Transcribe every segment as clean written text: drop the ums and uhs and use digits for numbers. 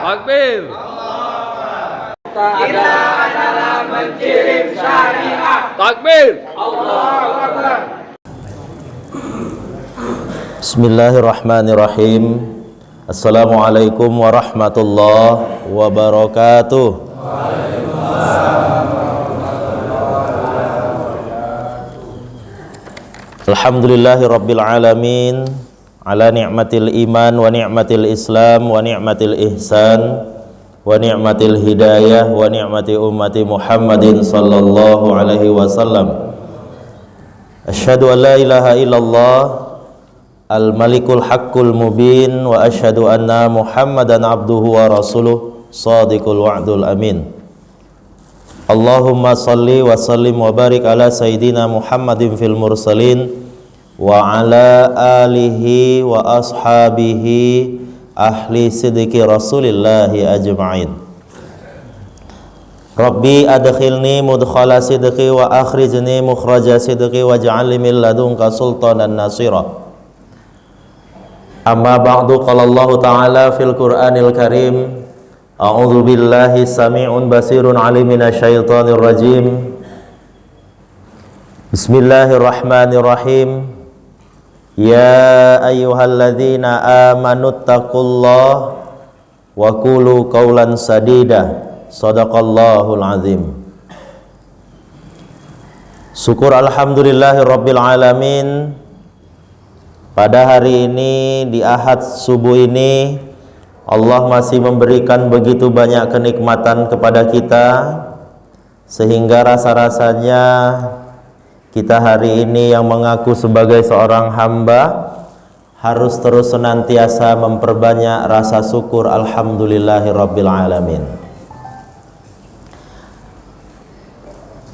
Takbir. Kita adalah menkirim syariat. Takbir. Allahu Akbar. Bismillahirrahmanirrahim. Assalamualaikum warahmatullahi wabarakatuh. Alhamdulillahi rabbil alamin, ala ni'matil iman wa ni'matil islam wa ni'matil ihsan wa ni'matil hidayah wa ni'mati ummati Muhammadin sallallahu alaihi wasallam. Asyhadu an la ilaha illallah al-malikul haqqul mubin wa asyhadu anna Muhammadan abduhu wa rasuluh shadiqul wa'dul amin. Allahumma salli wa sallim wa barik ala sayyidina Muhammadin fil mursalin wa ala alihi wa ashabihi ahli sidqi rasulillahi ajma'in. Rabbi adkhilni mudkhala sidqi wa akhrijni mukhraja sidqi waj'alni min ladunka sultanan nasira. Amma ba'du, qala Allah ta'ala fil Qur'anil Karim, a'udzu billahi samii'un basirun 'alim minasyaitonir rajim. Bismillahirrahmanirrahim. Ya ayyuhalladzina amanuttaqullaha wa qulu qawlan sadida. Shadaqallahul azim. Syukur alhamdulillahi rabbil alamin. Pada hari ini, di Ahad subuh ini, Allah masih memberikan begitu banyak kenikmatan kepada kita, sehingga rasa-rasanya kita hari ini yang mengaku sebagai seorang hamba harus terus senantiasa memperbanyak rasa syukur alhamdulillahi rabbil alamin.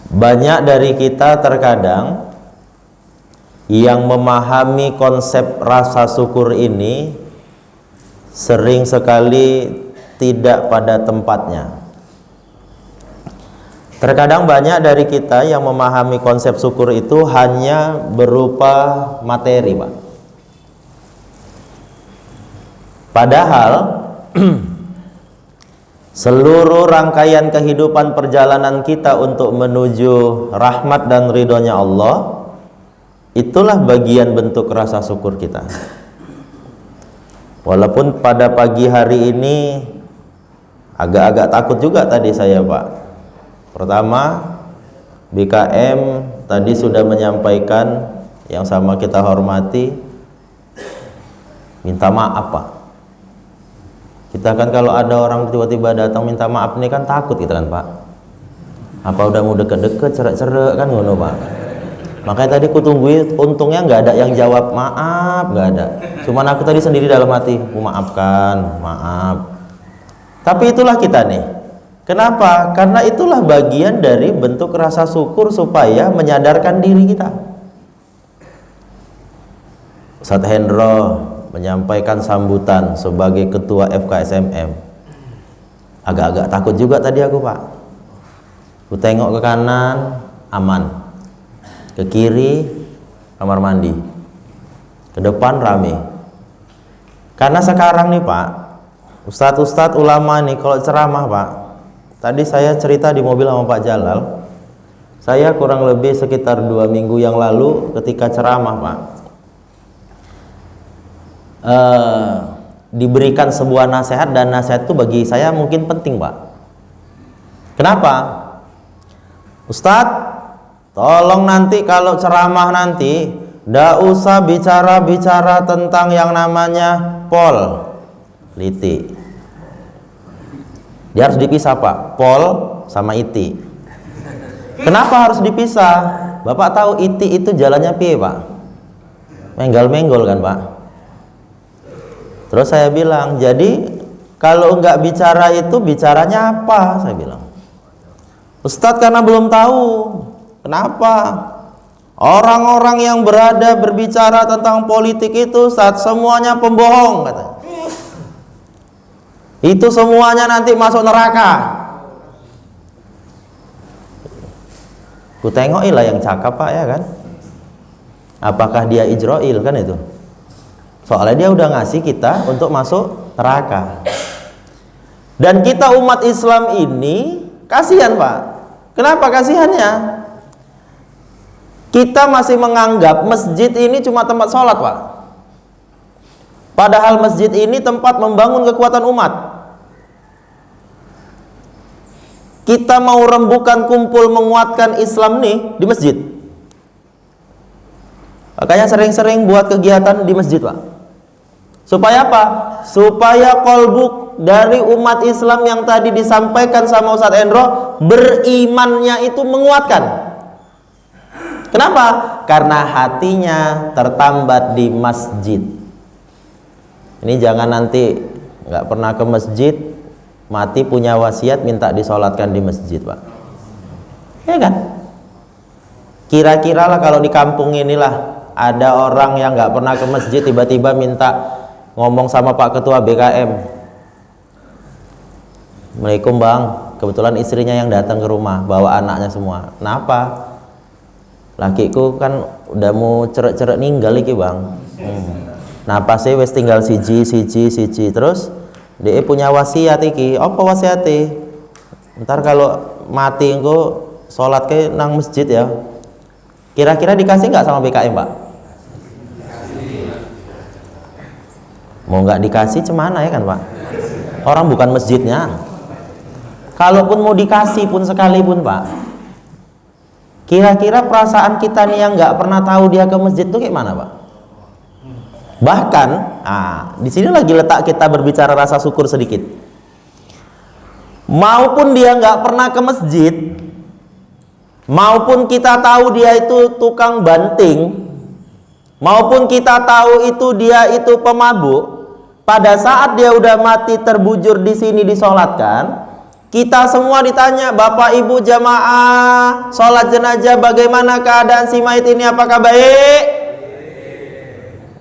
Banyak dari kita terkadang yang memahami konsep rasa syukur ini sering sekali tidak pada tempatnya. Terkadang banyak dari kita yang memahami konsep syukur itu hanya berupa materi, Pak. Padahal seluruh rangkaian kehidupan perjalanan kita untuk menuju rahmat dan ridhonya Allah, itulah bagian bentuk rasa syukur kita. Walaupun pada pagi hari ini agak-agak takut juga tadi saya, Pak. Pertama, BKM tadi sudah menyampaikan yang sama kita hormati, minta maaf, Pak. Kita kan kalau ada orang tiba-tiba datang minta maaf ini kan takut kita kan, Pak. Apa udah mau deket-deket, cerak-cerak kan ngono, Pak. Makanya tadi ku tungguin, untungnya nggak ada yang jawab maaf, nggak ada. Cuman aku tadi sendiri dalam hati, maafkan, maaf. Tapi itulah kita nih. Kenapa? Karena itulah bagian dari bentuk rasa syukur supaya menyadarkan diri kita. Ustadz Hendro menyampaikan sambutan sebagai ketua FKSMM. Agak-agak takut juga tadi aku, Pak. Ku tengok ke kanan, aman. Ke kiri kamar mandi, ke depan rame. Karena sekarang nih, Pak, ustadz-ustadz ulama nih kalau ceramah, Pak, tadi saya cerita di mobil sama Pak Jalal, saya kurang lebih sekitar 2 minggu yang lalu ketika ceramah, Pak, diberikan sebuah nasihat, dan nasihat itu bagi saya mungkin penting, Pak. Kenapa? Ustadz, tolong nanti kalau ceramah nanti ndak usah bicara-bicara tentang yang namanya politik. Dia harus dipisah, Pak, pol sama iti. Kenapa harus dipisah? Bapak tahu iti itu jalannya piye, Pak? Menggal-menggol kan, Pak? Terus saya bilang, jadi kalau nggak bicara itu bicaranya apa? Saya bilang, Ustadz, karena belum tahu. Kenapa? Orang-orang yang berbicara tentang politik itu saat semuanya pembohong, kata. Itu semuanya nanti masuk neraka. Ku tengokilah yang cakap, Pak, ya kan? Apakah dia Ijrail kan itu? Soalnya dia udah ngasih kita untuk masuk neraka. Dan kita umat Islam ini kasihan Pak. Kenapa kasihannya? Kita masih menganggap masjid ini cuma tempat sholat Pak. Padahal masjid ini tempat membangun kekuatan umat. Kita mau rembukan kumpul menguatkan Islam nih di masjid. Makanya sering-sering buat kegiatan di masjid Pak. Supaya apa? Supaya kolbuk dari umat Islam yang tadi disampaikan sama Ustadz Endro, berimannya itu menguatkan. Kenapa? Karena hatinya tertambat di masjid. Ini jangan nanti nggak pernah ke masjid, mati punya wasiat minta disolatkan di masjid Pak. Ya kan? Kira-kira lah kalau di kampung inilah ada orang yang nggak pernah ke masjid tiba-tiba minta ngomong sama Pak Ketua BKM. Assalamualaikum Bang, kebetulan istrinya yang datang ke rumah bawa anaknya semua. Kenapa? Lakiku kan udah mau cerek-cerek ninggal iki Bang. Napa sih wis tinggal siji terus dia punya wasiat iki. Apa wasiate? Ntar kalau mati engko sholat ke nang masjid ya. Kira-kira dikasih nggak sama BKM Pak? Mau nggak dikasih cemana ya kan Pak? Orang bukan masjidnya. Kalaupun mau dikasih pun sekalipun Pak, kira-kira perasaan kita nih yang nggak pernah tahu dia ke masjid tuh kayak mana Pak? Bahkan, di sini lagi letak kita berbicara rasa syukur sedikit. Maupun dia nggak pernah ke masjid, maupun kita tahu dia itu tukang banting, maupun kita tahu itu dia itu pemabuk, pada saat dia udah mati terbujur di sini disolatkan, kita semua ditanya, Bapak Ibu jamaah sholat jenazah bagaimana keadaan si mayit ini, apakah baik?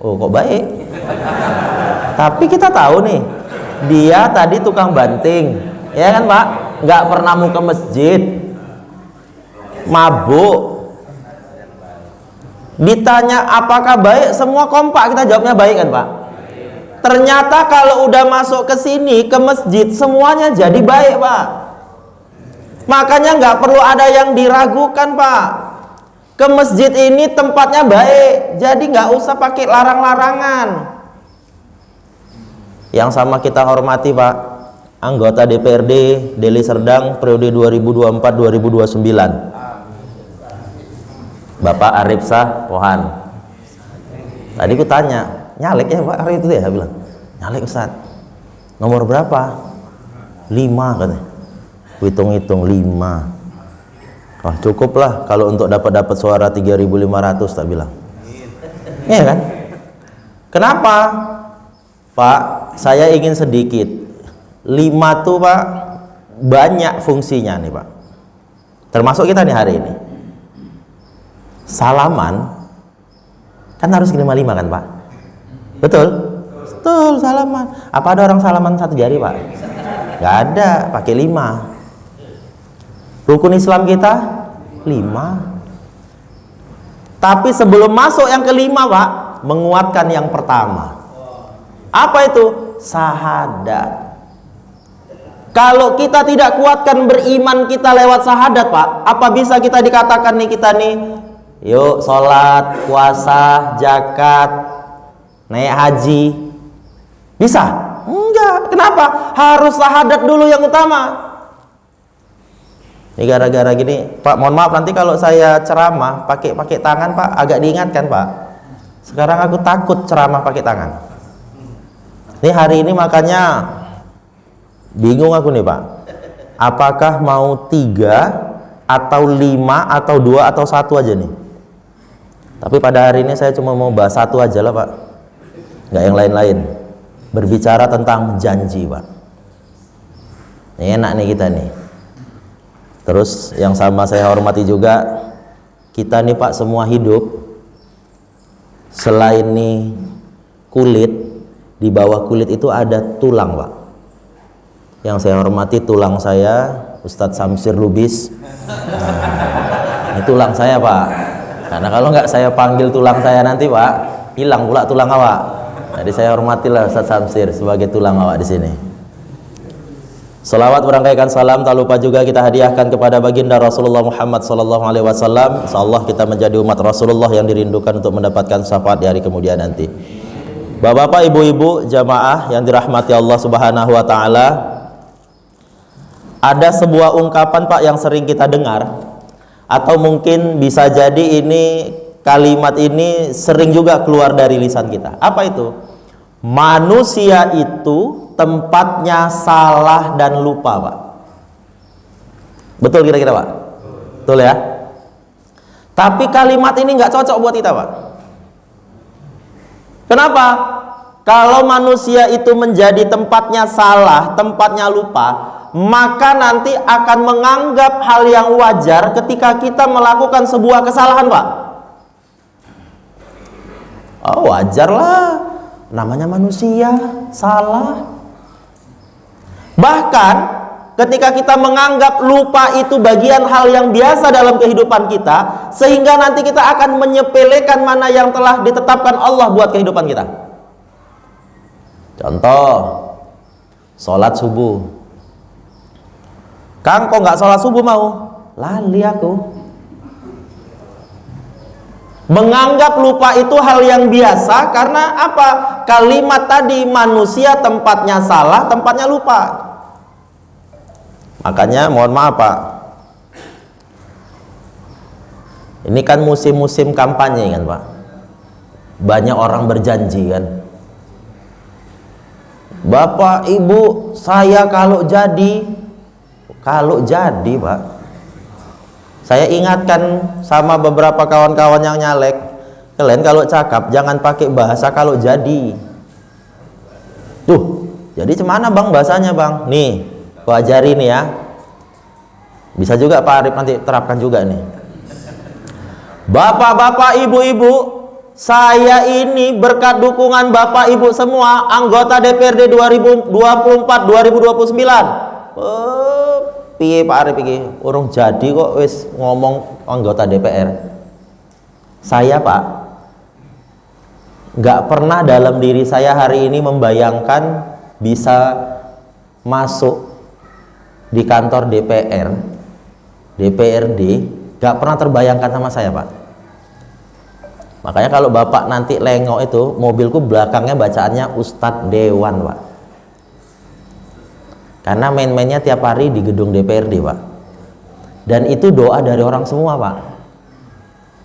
Oh kok baik? Tapi kita tahu nih, dia tadi tukang banting, ya kan Pak? Nggak pernah mau ke masjid, mabuk. Ditanya apakah baik, semua kompak kita jawabnya baik kan Pak? Ternyata kalau udah masuk ke sini, ke masjid, semuanya jadi baik Pak. Makanya nggak perlu ada yang diragukan Pak. Ke masjid ini tempatnya baik, jadi nggak usah pakai larang-larangan. Yang sama kita hormati Pak, anggota DPRD Deli Serdang periode 2024-2029, Bapak Arif Sah Pohan. Tadi ku tanya, nyalek ya Pak Arif itu ya? Bilang, nyalek Ustaz. Nomor berapa? 5 katanya. Hitung-hitung 5. Wah cukuplah kalau untuk dapat suara 3.500 tak bilang. Iya kan? Kenapa? Pak, saya ingin sedikit. 5 tuh Pak banyak fungsinya nih Pak. Termasuk kita nih hari ini. Salaman kan harus 5 kan Pak? Betul? Betul, salaman. Apa ada orang salaman 1 jari Pak? Gak ada, pakai 5. Rukun Islam kita 5. Tapi sebelum masuk yang kelima Pak, menguatkan yang pertama. Apa itu? Sahadat. Kalau kita tidak kuatkan beriman kita lewat sahadat Pak, apa bisa kita dikatakan nih kita nih, yuk sholat, puasa, zakat, naik haji, bisa? Enggak. Kenapa? Harus sahadat dulu yang utama. Ini gara-gara gini, Pak, mohon maaf nanti kalau saya ceramah pakai tangan Pak, agak diingatkan Pak. Sekarang aku takut ceramah pakai tangan. Ini hari ini makanya bingung aku nih Pak. Apakah mau 3 atau 5 atau 2 atau 1 aja nih? Tapi pada hari ini saya cuma mau bahas 1 aja lah Pak. Nggak yang lain-lain. Berbicara tentang janji Pak. Ini enak nih kita nih. Terus yang sama saya hormati juga, kita nih Pak semua hidup selain nih kulit, di bawah kulit itu ada tulang Pak. Yang saya hormati tulang saya Ustadz Samsir Lubis. Ini tulang saya Pak. Karena kalau nggak saya panggil tulang saya nanti Pak, hilang pula tulang awak. Jadi saya hormatilah Ustadz Samsir sebagai tulang awak di sini. Salawat berangkaikan salam tak lupa juga kita hadiahkan kepada baginda Rasulullah Muhammad sallallahu alaihi wasallam. Insyaallah kita menjadi umat Rasulullah yang dirindukan untuk mendapatkan syafaat di hari kemudian nanti. Bapak-bapak, ibu-ibu, jamaah yang dirahmati Allah Subhanahu wa taala. Ada sebuah ungkapan Pak yang sering kita dengar, atau mungkin bisa jadi ini kalimat ini sering juga keluar dari lisan kita. Apa itu? Manusia itu tempatnya salah dan lupa, Pak. Betul kira-kira, Pak? Betul ya? Tapi kalimat ini nggak cocok buat kita, Pak. Kenapa? Kalau manusia itu menjadi tempatnya salah, tempatnya lupa, maka nanti akan menganggap hal yang wajar ketika kita melakukan sebuah kesalahan, Pak. Oh, wajar lah, namanya manusia, salah. Bahkan ketika kita menganggap lupa itu bagian hal yang biasa dalam kehidupan kita, sehingga nanti kita akan menyepelekan mana yang telah ditetapkan Allah buat kehidupan kita. Contoh, sholat subuh. Kang, kok nggak sholat subuh mau? Lali aku. Menganggap lupa itu hal yang biasa karena apa? Kalimat tadi, manusia tempatnya salah, tempatnya lupa. Makanya mohon maaf, Pak. Ini kan musim-musim kampanye kan, Pak. Banyak orang berjanji kan. Bapak, Ibu, saya kalau jadi, Pak. Saya ingatkan sama beberapa kawan-kawan yang nyalek, kalian kalau cakap jangan pakai bahasa kalau jadi. Tuh, jadi cemana Bang bahasanya, Bang? Nih, aku ajari nih ya. Bisa juga Pak Arif nanti terapkan juga nih. Bapak-bapak, ibu-ibu, saya ini berkat dukungan Bapak Ibu semua anggota DPRD 2024-2029. Piye Pak Arif iki? Urung jadi kok wis ngomong anggota DPR. Saya, Pak, nggak pernah dalam diri saya hari ini membayangkan bisa masuk di kantor DPR, DPRD, nggak pernah terbayangkan sama saya, Pak. Makanya kalau Bapak nanti lengok itu, mobilku belakangnya bacaannya Ustadz Dewan, Pak. Karena main-mainnya tiap hari di gedung DPRD, Pak. Dan itu doa dari orang semua, Pak.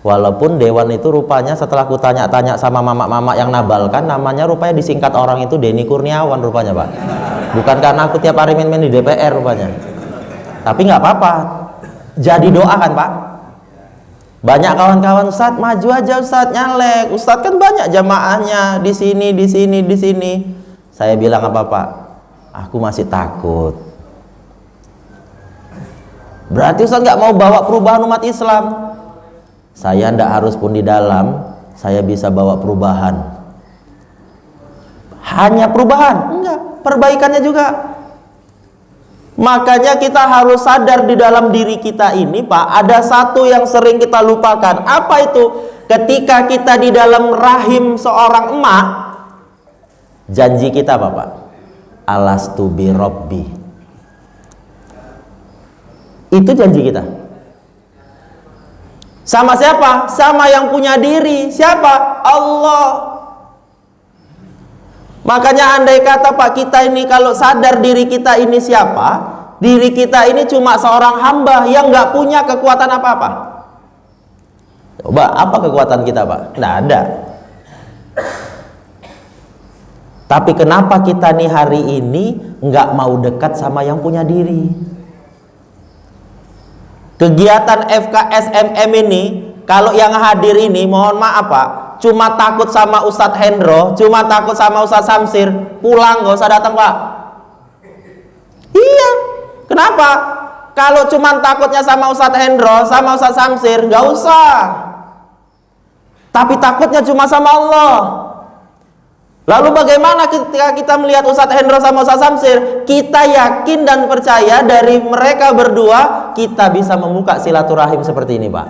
Walaupun Dewan itu rupanya setelah aku tanya-tanya sama mama-mama yang nabalkan, namanya rupanya disingkat orang itu Denny Kurniawan rupanya, Pak. Bukan karena aku tiap hari main-main di DPR rupanya. Tapi nggak apa-apa. Jadi doa kan, Pak. Banyak kawan-kawan, Ustadz maju aja Ustadz, nyalek. Ustadz kan banyak jamaahnya di sini, di sini, di sini. Saya bilang apa, Pak? Aku masih takut. Berarti Ustaz nggak mau bawa perubahan umat Islam. Saya ndak harus pun di dalam, saya bisa bawa perubahan. Hanya perubahan? Enggak, perbaikannya juga. Makanya kita harus sadar di dalam diri kita ini, Pak, ada satu yang sering kita lupakan. Apa itu? Ketika kita di dalam rahim seorang emak, janji kita, Bapak, alastu bi rabbi. Itu janji kita. Sama siapa? Sama yang punya diri. Siapa? Allah. Makanya andai kata, Pak, kita ini kalau sadar diri kita ini siapa, diri kita ini cuma seorang hamba yang nggak punya kekuatan apa-apa. Coba, apa kekuatan kita, Pak? Nggak ada. Tapi kenapa kita nih hari ini nggak mau dekat sama yang punya diri? Kegiatan FKSMM ini, kalau yang hadir ini, mohon maaf Pak, cuma takut sama Ustadz Hendro, cuma takut sama Ustadz Samsir, pulang nggak usah datang, Pak. Iya, kenapa? Kalau cuma takutnya sama Ustadz Hendro, sama Ustadz Samsir, nggak usah. Tapi takutnya cuma sama Allah. Lalu bagaimana ketika kita melihat Ustadz Hendro sama Ustadz Samsir? Kita yakin dan percaya dari mereka berdua kita bisa membuka silaturahim seperti ini, Pak.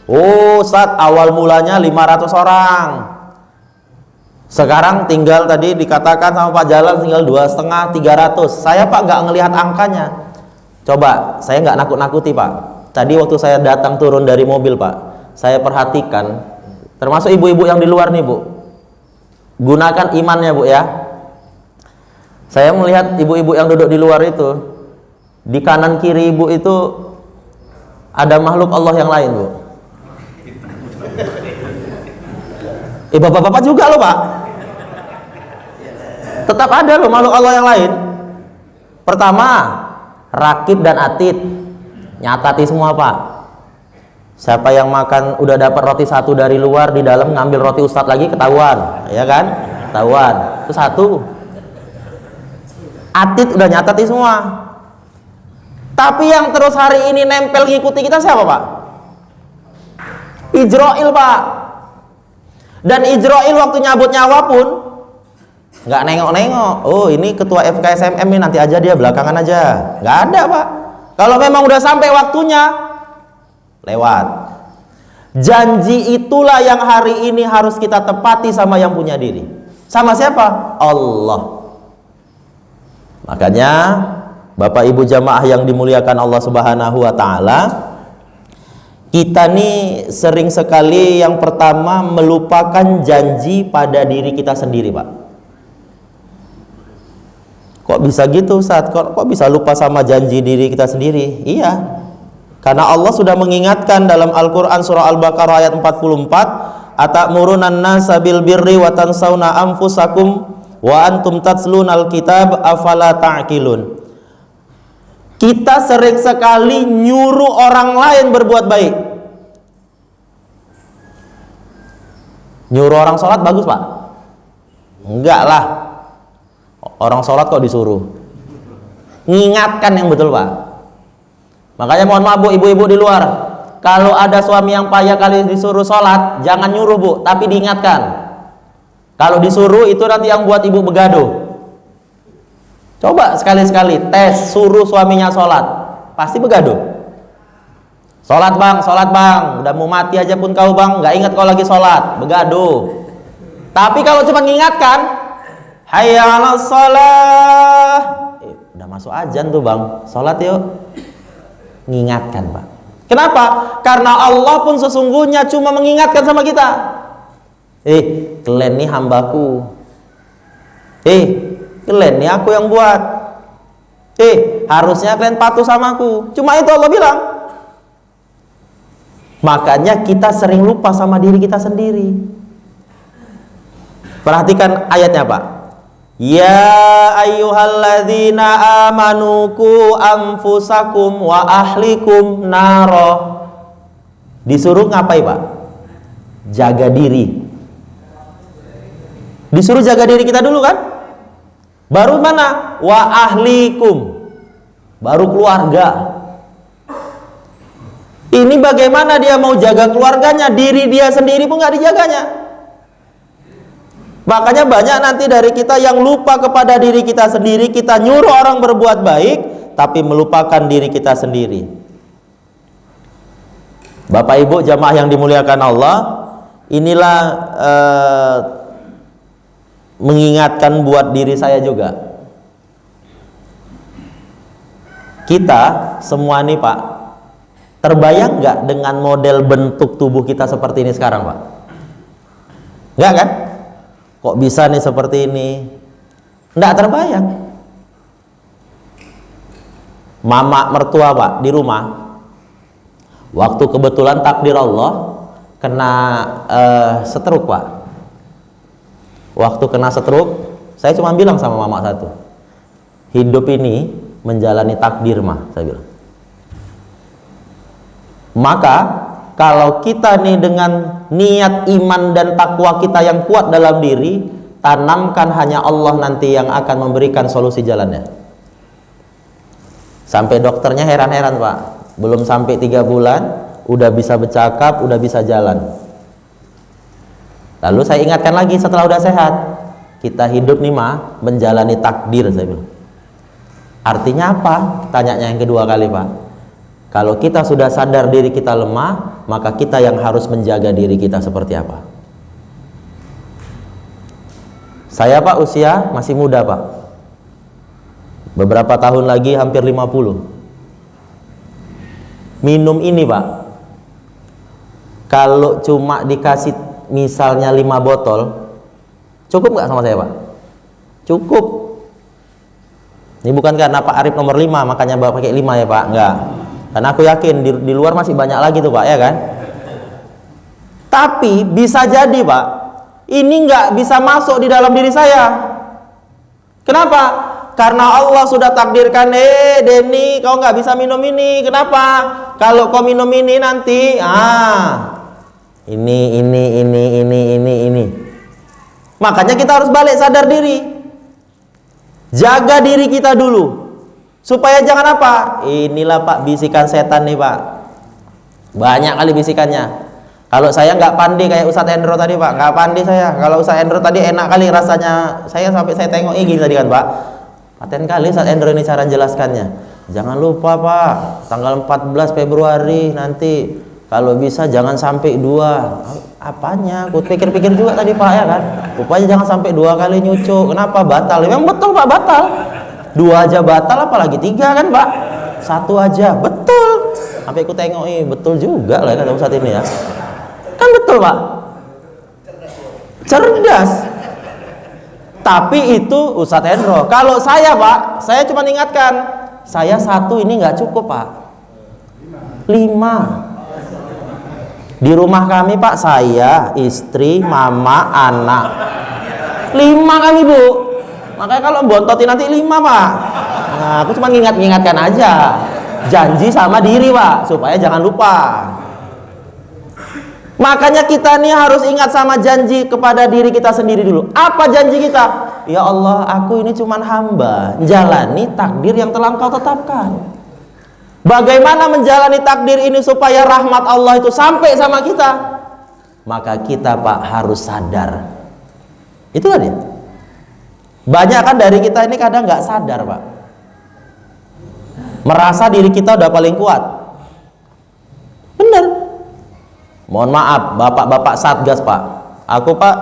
Oh, Ustadz, awal mulanya 500 orang. Sekarang tinggal tadi dikatakan sama Pak Jalan tinggal 2,5 300. Saya Pak nggak ngelihat angkanya. Coba, saya nggak nakut-nakuti Pak. Tadi waktu saya datang turun dari mobil Pak, saya perhatikan, termasuk ibu-ibu yang di luar nih Bu, gunakan imannya Bu ya. Saya melihat ibu-ibu yang duduk di luar itu, di kanan kiri ibu itu ada makhluk Allah yang lain Bu. Bapak-bapak juga loh Pak, tetap ada loh makhluk Allah yang lain. Pertama, Rakib dan Atid, nyatati semua Pak. Siapa yang makan udah dapat roti satu dari luar, di dalam ngambil roti Ustadz lagi, ketahuan, ya kan? Ketahuan. Itu satu. Atid udah nyatati semua. Tapi yang terus hari ini nempel ngikuti kita siapa Pak? Ijroil Pak. Dan Ijroil waktu nyabut nyawa pun nggak nengok-nengok. Oh ini ketua FKSMM nih, nanti aja dia, belakangan aja. Nggak ada Pak. Kalau memang udah sampai waktunya, lewat. Janji itulah yang hari ini harus kita tepati sama yang punya diri. Sama siapa? Allah. Makanya Bapak Ibu jamaah yang dimuliakan Allah Subhanahu wa taala, kita nih sering sekali yang pertama melupakan janji pada diri kita sendiri Pak. Kok bisa gitu Ustaz? Kok bisa lupa sama janji diri kita sendiri? Iya, karena Allah sudah mengingatkan dalam Al-Quran surah Al-Baqarah ayat 44, atamuruna nasa bil birri wa tansawna anfusakum wa antum tatlunal kitab afala ta'qilun. Kita sering sekali nyuruh orang lain berbuat baik. Nyuruh orang sholat bagus Pak? Enggak lah. Orang sholat kok disuruh? Ngingatkan yang betul Pak. Makanya mohon maaf Bu, ibu-ibu di luar, kalau ada suami yang payah kali disuruh sholat, jangan nyuruh Bu, tapi diingatkan. Kalau disuruh itu nanti yang buat ibu begaduh. Coba sekali-sekali tes, suruh suaminya sholat, pasti begaduh. Sholat bang, udah mau mati aja pun kau bang, nggak ingat kau lagi sholat, begaduh. Tapi kalau cuma mengingatkan, hayya 'alas shalah, udah masuk azan tuh bang, sholat yuk. Mengingatkan Pak. Kenapa? Karena Allah pun sesungguhnya cuma mengingatkan sama kita. Kalian nih hambaku. Kalian nih aku yang buat. Harusnya kalian patuh sama aku. Cuma itu Allah bilang. Makanya kita sering lupa sama diri kita sendiri. Perhatikan ayatnya Pak. Ya ayyuhalladzina amanu qu anfusakum wa ahlikum naro. Disuruh ngapain Pak? Jaga diri. Disuruh jaga diri kita dulu kan? Baru mana? Wa ahlikum. Baru keluarga. Ini bagaimana dia mau jaga keluarganya, diri dia sendiri pun nggak dijaganya. Makanya banyak nanti dari kita yang lupa kepada diri kita sendiri. Kita nyuruh orang berbuat baik, tapi melupakan diri kita sendiri. Bapak Ibu jamaah yang dimuliakan Allah, inilah mengingatkan buat diri saya juga. Kita semua nih Pak, terbayang nggak dengan model bentuk tubuh kita seperti ini sekarang Pak? Nggak kan? Kok bisa nih seperti ini? Nggak terbayang. Mama mertua Pak di rumah, waktu kebetulan takdir Allah kena stroke Pak. Waktu kena stroke, saya cuma bilang sama mama satu, hidup ini menjalani takdir mah, saya bilang. Maka kalau kita nih dengan niat iman dan takwa kita yang kuat dalam diri, tanamkan hanya Allah nanti yang akan memberikan solusi jalannya. Sampai dokternya heran-heran Pak, belum sampai 3 bulan udah bisa bercakap, udah bisa jalan. Lalu saya ingatkan lagi setelah udah sehat, kita hidup nih mah menjalani takdir, saya bilang. Artinya apa? Tanyanya yang kedua kali Pak. Kalau kita sudah sadar diri kita lemah, maka kita yang harus menjaga diri kita seperti apa. Saya Pak usia masih muda Pak. Beberapa tahun lagi hampir 50. Minum ini Pak, kalau cuma dikasih misalnya 5 botol, cukup nggak sama saya Pak? Cukup. Ini bukan karena Pak Arif nomor 5 makanya Bapak pakai 5 ya Pak, enggak. Karena aku yakin di luar masih banyak lagi tuh Pak, ya kan? Tapi bisa jadi Pak, ini nggak bisa masuk di dalam diri saya. Kenapa? Karena Allah sudah takdirkan, Denny, kau nggak bisa minum ini. Kenapa? Kalau kau minum ini nanti, ini. Makanya kita harus balik sadar diri. Jaga diri kita dulu supaya jangan apa? Inilah Pak bisikan setan nih Pak. Banyak kali bisikannya. Kalau saya nggak pandai kayak Ustadz Endro tadi Pak, nggak pandai saya. Kalau Ustadz Endro tadi enak kali rasanya. Saya sampai saya tengok gini tadi kan Pak. Paten kali Ustadz Endro ini cara jelaskannya. Jangan lupa Pak, tanggal 14 Februari nanti kalau bisa jangan sampai 2. Apanya? Aku pikir-pikir juga tadi Pak, ya kan? Rupanya jangan sampai 2 kali nyucuk. Kenapa? Batal. Memang betul Pak, batal. 2 aja batal, apalagi 3 kan Pak? 1 aja, betul. Sampai aku tengok, betul juga lah kata Ustadz ini ya. Kan betul Pak? Cerdas. Tapi itu Ustadz Endro. Kalau saya Pak, saya cuma ingatkan, saya 1 ini nggak cukup Pak. 5. Di rumah kami Pak, saya, istri, mama, anak 5 kami Bu. Makanya kalau bontotin nanti 5 Pak. Nah, aku cuma ngingatkan aja. Janji sama diri Pak, supaya jangan lupa. Makanya kita nih harus ingat sama janji kepada diri kita sendiri dulu. Apa janji kita? Ya Allah, aku ini cuma hamba, jalani takdir yang telah Engkau tetapkan. Bagaimana menjalani takdir ini supaya rahmat Allah itu sampai sama kita? Maka kita Pak harus sadar. Itulah dia. Banyak kan dari kita ini kadang nggak sadar Pak. Merasa diri kita udah paling kuat. Bener. Mohon maaf bapak-bapak Satgas Pak. Aku Pak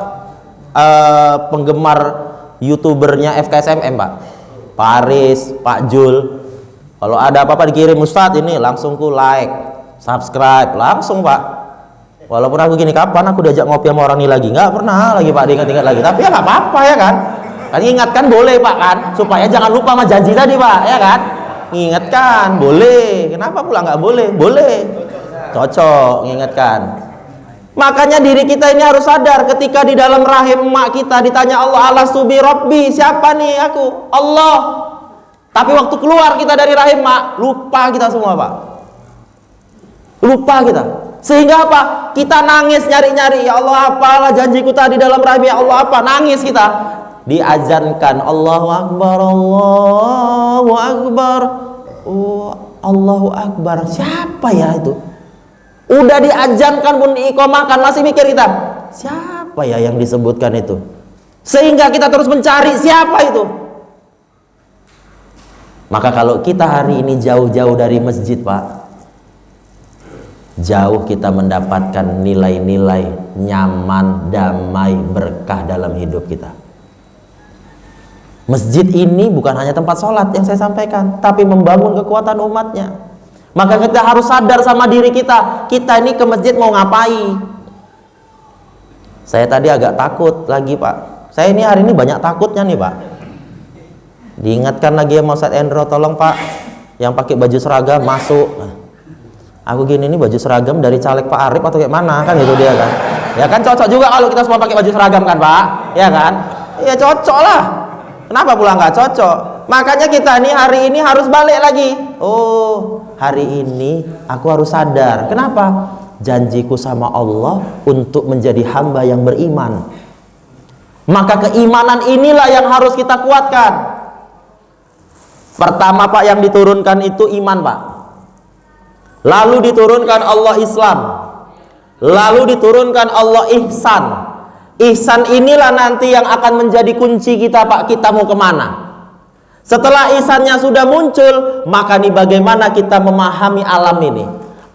penggemar YouTubernya FKSMM Pak. Pak Aris, Pak Jul. Kalau ada apa-apa dikirim Ustadz ini langsung ku like, subscribe, langsung Pak. Walaupun aku gini, kapan aku diajak ngopi sama orang ini lagi? Nggak pernah lagi Pak, diingat-ingat lagi. Tapi ya nggak apa-apa ya kan? Kan ingatkan boleh Pak kan? Supaya jangan lupa sama janji tadi Pak, ya kan? Ingatkan, boleh. Kenapa pula nggak boleh? Boleh. Cocok, ingatkan. Makanya diri kita ini harus sadar ketika di dalam rahim emak kita ditanya Allah, alastu bi Rabbi, siapa nih aku? Allah. Tapi waktu keluar kita dari rahim mak, lupa kita semua Pak. Lupa kita. Sehingga apa? Kita nangis nyari-nyari, ya Allah apalah janjiku tadi dalam rahim, ya Allah apa? Nangis kita. Diazankan Allahu Akbar, Allahu Akbar. Oh, Allahu Akbar. Siapa ya itu? Udah diazankan pun diiqomahkan masih mikir kita. Siapa ya yang disebutkan itu? Sehingga kita terus mencari siapa itu. Maka kalau kita hari ini jauh-jauh dari masjid Pak, jauh kita mendapatkan nilai-nilai nyaman, damai, berkah dalam hidup kita. Masjid ini bukan hanya tempat sholat yang saya sampaikan, tapi membangun kekuatan umatnya. Maka kita harus sadar sama diri kita, kita ini ke masjid mau ngapain. Saya tadi agak takut lagi Pak. Saya ini hari ini banyak takutnya nih Pak. Diingatkan lagi sama Ustadz Endro, tolong Pak, yang pakai baju seragam masuk. Aku gini, ini baju seragam dari caleg Pak Arif atau kayak mana kan gitu dia kan. Ya kan cocok juga kalau kita semua pakai baju seragam kan Pak, ya kan? Ya cocok lah. Kenapa pula nggak cocok? Makanya kita nih hari ini harus balik lagi. Oh, hari ini aku harus sadar. Kenapa? Janjiku sama Allah untuk menjadi hamba yang beriman. Maka keimanan inilah yang harus kita kuatkan. Pertama Pak yang diturunkan itu iman Pak. Lalu diturunkan Allah Islam. Lalu diturunkan Allah ihsan. Ihsan inilah nanti yang akan menjadi kunci kita Pak, kita mau kemana. Setelah ihsannya sudah muncul, maka nih bagaimana kita memahami alam ini.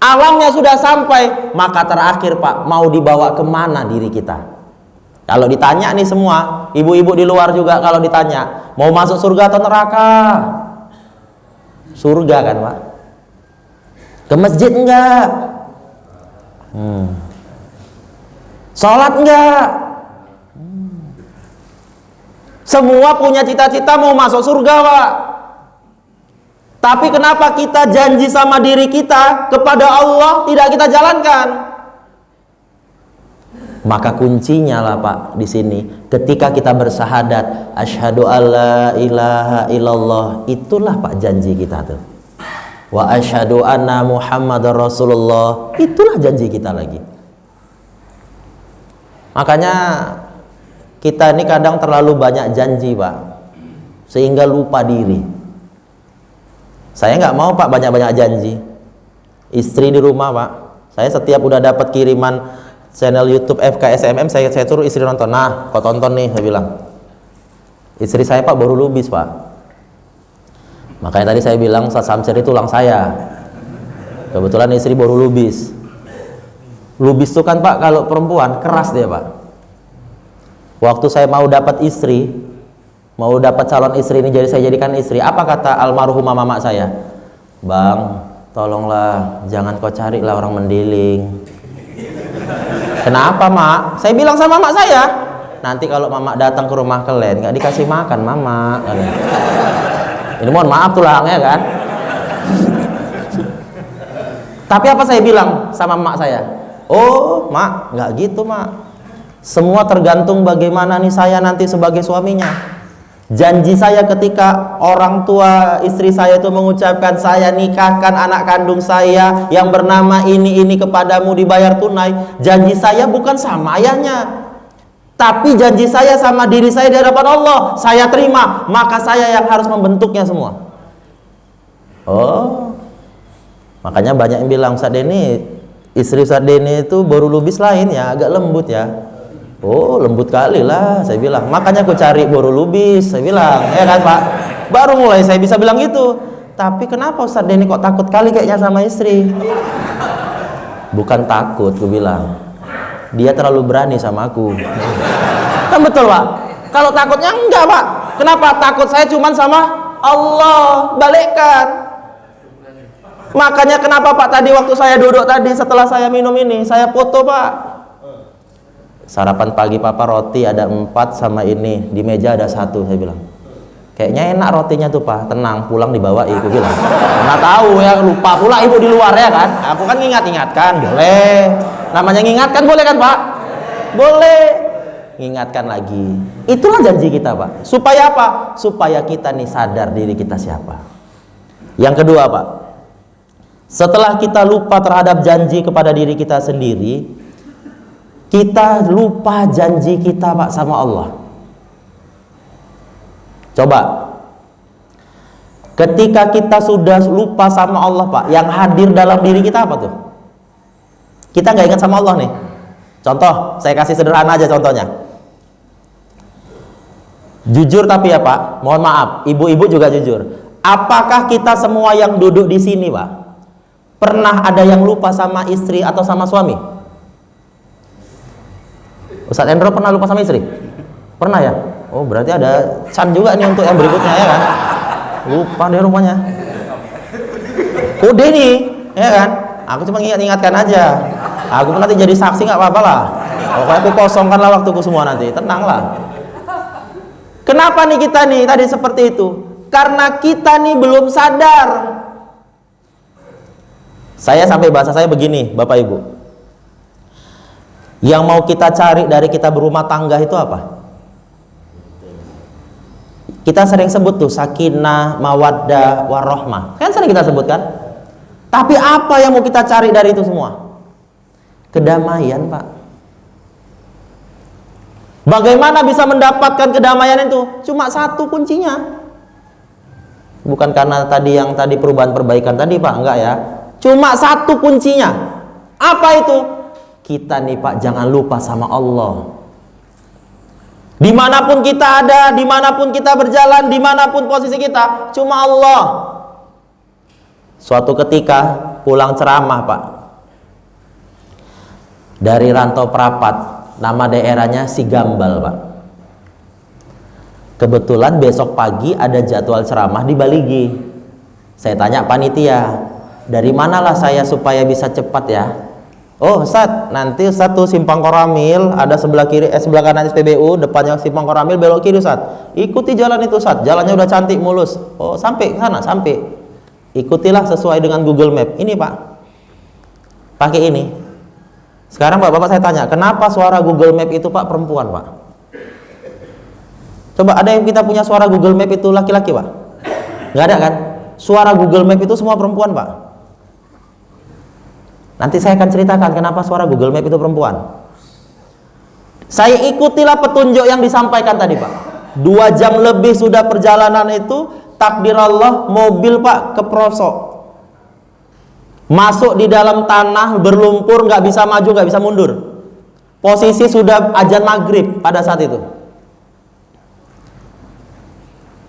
Alamnya sudah sampai, maka terakhir Pak, mau dibawa kemana diri kita. Kalau ditanya nih semua, ibu-ibu di luar juga kalau ditanya, mau masuk surga atau neraka? Surga kan Pak? Ke masjid enggak? Sholat enggak? Semua punya cita-cita mau masuk surga Pak. Tapi kenapa kita janji sama diri kita kepada Allah tidak kita jalankan? Maka kuncinya lah Pak di sini, ketika kita bersyahadat asyhadu alla ilaha illallah, itulah Pak janji kita tuh. Wa asyhadu anna Muhammadar Rasulullah, itulah janji kita lagi. Makanya kita ini kadang terlalu banyak janji Pak, sehingga lupa diri. Saya nggak mau Pak banyak-banyak janji. Istri di rumah Pak, saya setiap udah dapat kiriman channel YouTube FKSMM, saya suruh istri nonton. Nah, kau tonton nih, saya bilang. Istri saya Pak baru lubis Pak. Makanya tadi saya bilang Ustaz Samsir itu tulang saya. Kebetulan istri baru lubis. Lubis itu kan Pak kalau perempuan keras dia Pak. Waktu saya mau dapat istri, mau dapat calon istri ini, jadi saya jadikan istri, apa kata almarhumah mama saya? Bang, tolonglah jangan kau carilah orang mendiling. Kenapa Mak? Saya bilang sama mak saya, nanti kalau mama datang ke rumah kalian nggak dikasih makan mama. Ini mohon maaf tulangnya kan. Tapi apa saya bilang sama mak saya? Oh Mak, nggak gitu Mak. Semua tergantung bagaimana nih saya nanti sebagai suaminya. Janji saya ketika orang tua istri saya itu mengucapkan saya nikahkan anak kandung saya yang bernama ini kepadamu dibayar tunai, janji saya bukan sama ayahnya, tapi janji saya sama diri saya di hadapan Allah. Saya terima, maka saya yang harus membentuknya semua. Oh, makanya banyak yang bilang Ustaz Denny, istri Ustaz Denny itu baru lubis lain ya, agak lembut ya. Oh lembut kali lah, saya bilang. Makanya aku cari baru lubis, saya bilang, ya kan Pak. Baru mulai saya bisa bilang gitu. Tapi kenapa Ustaz Denny kok takut kali kayaknya sama istri? Bukan takut, aku bilang. Dia terlalu berani sama aku. Kan betul Pak. Kalau takutnya enggak Pak. Kenapa? Takut saya cuman sama Allah. Balikkan. Makanya kenapa Pak tadi waktu saya duduk tadi setelah saya minum ini, saya foto Pak. Sarapan pagi papa roti ada 4 sama ini, di meja ada 1, saya bilang. Kayaknya enak rotinya tuh Pak, tenang pulang dibawa ibu bilang. Karena tahu ya, lupa pula ibu di luar ya kan. Aku kan ngingat-ingatkan, boleh. Namanya ngingatkan boleh kan Pak? Boleh. Ngingatkan lagi. Itulah janji kita Pak. Supaya apa? Supaya kita nih sadar diri kita siapa. Yang kedua Pak, setelah kita lupa terhadap janji kepada diri kita sendiri, kita lupa janji kita Pak sama Allah. Coba, ketika kita sudah lupa sama Allah Pak, yang hadir dalam diri kita apa tuh? Kita nggak ingat sama Allah nih. Contoh, saya kasih sederhana aja contohnya. Jujur tapi ya Pak, mohon maaf, ibu-ibu juga jujur. Apakah kita semua yang duduk di sini Pak, pernah ada yang lupa sama istri atau sama suami? Ustadz Endro pernah lupa sama istri? Pernah ya? Oh berarti ada Chan juga nih untuk yang berikutnya ya kan? Lupa deh rumahnya. Kode nih, ya kan? Aku cuma ingatkan aja. Aku pun nanti jadi saksi nggak apa-apa lah. Pokoknya aku kosongkanlah waktuku semua nanti, tenanglah. Kenapa nih kita nih tadi seperti itu? Karena kita nih belum sadar. Saya sampai bahasa saya begini, Bapak Ibu. Yang mau kita cari dari kita berumah tangga itu apa? Kita sering sebut tuh sakinah, mawaddah, warahmah. Kan sering kita sebutkan. Tapi apa yang mau kita cari dari itu semua? Kedamaian, Pak. Bagaimana bisa mendapatkan kedamaian itu? Cuma satu kuncinya. Bukan karena tadi yang tadi perubahan perbaikan tadi, Pak, enggak ya. Cuma satu kuncinya. Apa itu? Kita nih Pak jangan lupa sama Allah. Dimanapun kita ada, dimanapun kita berjalan, dimanapun posisi kita, cuma Allah. Suatu ketika pulang ceramah Pak, dari Rantau Prapat Nama daerahnya Sigambal, Pak. Kebetulan besok pagi ada jadwal ceramah di Baligi. Saya tanya panitia, dari manalah saya supaya bisa cepat ya? Oh Ustaz, nanti Ustaz tuh Simpang Koramil, ada sebelah kiri, sebelah kanan SPBU, depannya Simpang Koramil, belok kiri Ustaz. Ikuti jalan itu Ustaz, jalannya udah cantik mulus. Oh sampai ke sana, sampai. Ikutilah sesuai dengan Google Map. Ini Pak, pakai ini. Sekarang Bapak saya tanya, kenapa suara Google Map itu Pak perempuan Pak? Coba ada yang kita punya suara Google Map itu laki-laki Pak? Nggak ada kan? Suara Google Map itu semua perempuan Pak. Nanti saya akan ceritakan kenapa suara Google Map itu perempuan. Saya ikutilah petunjuk yang disampaikan tadi Pak. 2 jam lebih sudah perjalanan itu, takdir Allah mobil Pak keprosok, masuk di dalam tanah berlumpur, nggak bisa maju, nggak bisa mundur. Posisi sudah azan maghrib pada saat itu.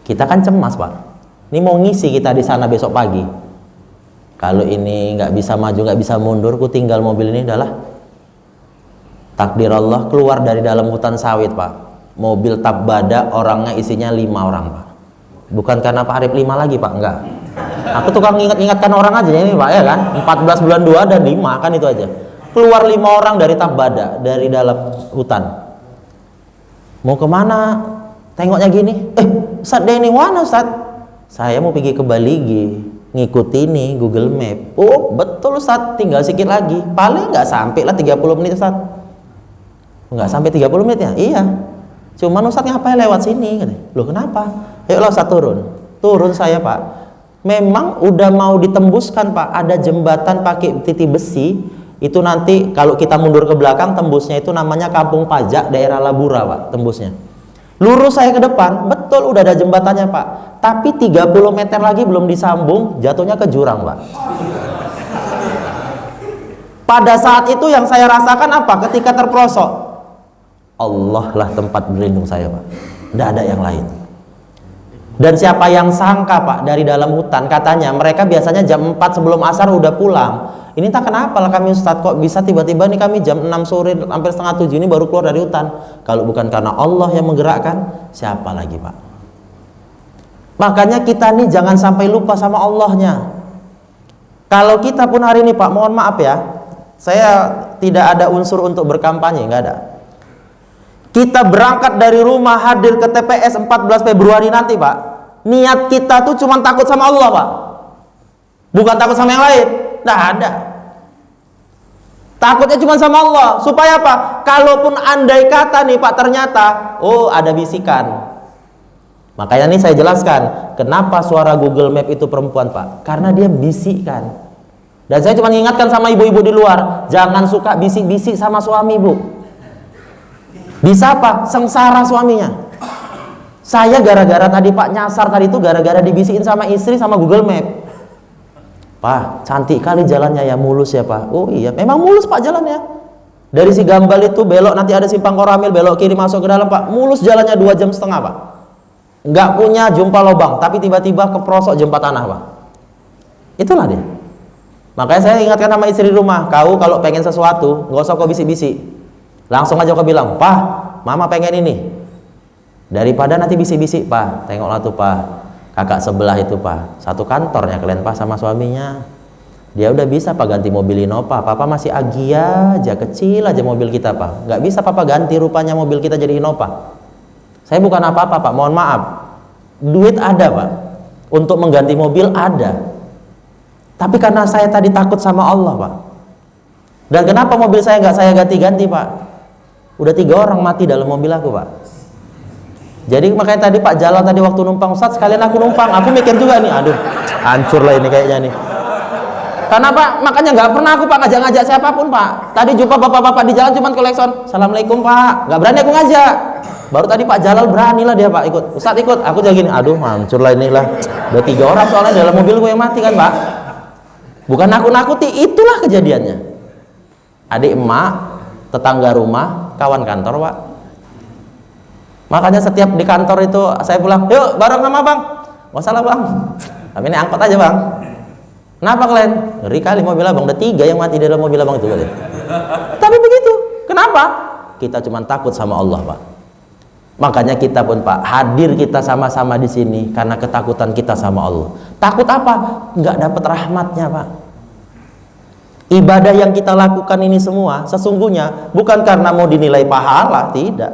Kita kan cemas Pak. Ini mau ngisi kita di sana besok pagi. Kalau ini nggak bisa maju, nggak bisa mundur, ku tinggal mobil ini adalah takdir Allah. Keluar dari dalam hutan sawit Pak. Mobil Tabbada, orangnya isinya 5 orang Pak. Bukan karena Pak Arif 5 lagi Pak, enggak. Aku tukang ingat-ingatkan orang aja ini Pak ya kan. 14 bulan 2 dan 5 kan itu aja. Keluar 5 orang dari Tabbada, dari dalam hutan. Mau kemana? Tengoknya gini, Ustaz Denny mana Ustaz? Saya mau pergi ke Baligi, ngikuti nih Google Map. Oh betul Ustaz, tinggal sedikit lagi. Paling nggak sampai lah 30 menit Ustaz. Nggak sampai 30 menit ya? Iya. Cuman Ustaz ngapain lewat sini? Loh kenapa? Ayolah Ustaz turun. Turun saya Pak. Memang udah mau ditembuskan Pak. Ada jembatan pakai titik besi. Itu nanti kalau kita mundur ke belakang, tembusnya itu namanya Kampung Pajak, daerah Labura Pak, tembusnya. Lurus saya ke depan, betul udah ada jembatannya Pak. Tapi 30 meter lagi belum disambung, jatuhnya ke jurang Pak. Pada saat itu yang saya rasakan apa? Ketika terperosok, Allah lah tempat berlindung saya Pak. Tidak ada yang lain. Dan siapa yang sangka Pak, dari dalam hutan, katanya mereka biasanya jam 4 sebelum asar udah pulang. Ini tak kenapa lah kami Ustadz, kok bisa tiba-tiba nih kami jam 6 sore hampir setengah 7 ini baru keluar dari hutan. Kalau bukan karena Allah yang menggerakkan, siapa lagi Pak? Makanya kita nih jangan sampai lupa sama Allahnya. Kalau kita pun hari ini Pak, mohon maaf ya, saya tidak ada unsur untuk berkampanye, nggak ada. Kita berangkat dari rumah hadir ke TPS 14 Februari nanti Pak, niat kita tuh cuma takut sama Allah Pak, bukan takut sama yang lain. Nggak ada. Takutnya cuma sama Allah. Supaya apa? Kalaupun andai kata nih Pak, ternyata oh ada bisikan. Makanya nih saya jelaskan kenapa suara Google Map itu perempuan Pak, karena dia bisikan. Dan saya cuma ingatkan sama ibu-ibu di luar, jangan suka bisik-bisik sama suami Bu. Bisa apa? Sengsara suaminya. Saya gara-gara tadi Pak nyasar tadi itu gara-gara dibisikin sama istri sama Google Map. Pak, cantik kali jalannya ya, mulus ya Pak. Oh iya, memang mulus Pak jalannya. Dari Sigambal itu belok, nanti ada Simpang Koramil, belok kiri masuk ke dalam Pak. Mulus jalannya 2 jam setengah Pak. Nggak punya jumpa lubang, tapi tiba-tiba keprosok jempat tanah Pak. Itulah dia. Makanya saya ingatkan sama istri rumah, kau kalau pengen sesuatu, nggak usah kau bisik-bisik. Langsung aja kau bilang, Pak, Mama pengen ini. Daripada nanti bisik-bisik, Pak, tengoklah tuh Pak. Kakak sebelah itu Pak, satu kantornya kalian Pak sama suaminya. Dia udah bisa Pak ganti mobil Innova. Papa masih Agia aja, kecil aja mobil kita Pak. Nggak bisa Papa ganti rupanya mobil kita jadi Innova. Saya bukan apa-apa Pak, mohon maaf. Duit ada Pak, untuk mengganti mobil ada. Tapi karena saya tadi takut sama Allah Pak. Dan kenapa mobil saya nggak saya ganti-ganti Pak? Udah 3 orang mati dalam mobil aku Pak. Jadi makanya tadi Pak jalan tadi waktu numpang, Ustadz sekalian aku numpang, aku mikir juga nih, aduh hancur lah ini kayaknya nih. Karena Pak, makanya nggak pernah aku Pak ngajak-ngajak siapapun Pak. Tadi jumpa bapak-bapak di jalan cuman kolekson, Assalamualaikum Pak, nggak berani aku ngajak. Baru tadi Pak Jalal beranilah dia Pak ikut, Ustadz ikut, aku jadi gini, aduh hancur lah inilah. Udah 3 orang soalnya dalam mobil gue yang mati kan Pak. Bukan nakut-nakuti, itulah kejadiannya. Adik emak, tetangga rumah, kawan kantor Pak. Makanya setiap di kantor itu saya pulang, yuk bareng sama Bang. Nggak salah Bang, tapi ini angkot aja Bang. Kenapa kalian? Ngeri kali mobil Abang, udah 3 yang mati di dalam mobil Abang itu kali. Tapi begitu, kenapa? kita cuma takut sama Allah, Pak. Makanya kita pun, Pak, hadir kita sama-sama di sini karena ketakutan kita sama Allah. Takut apa? Nggak dapat rahmatnya, Pak. Ibadah yang kita lakukan ini semua sesungguhnya bukan karena mau dinilai pahala, tidak.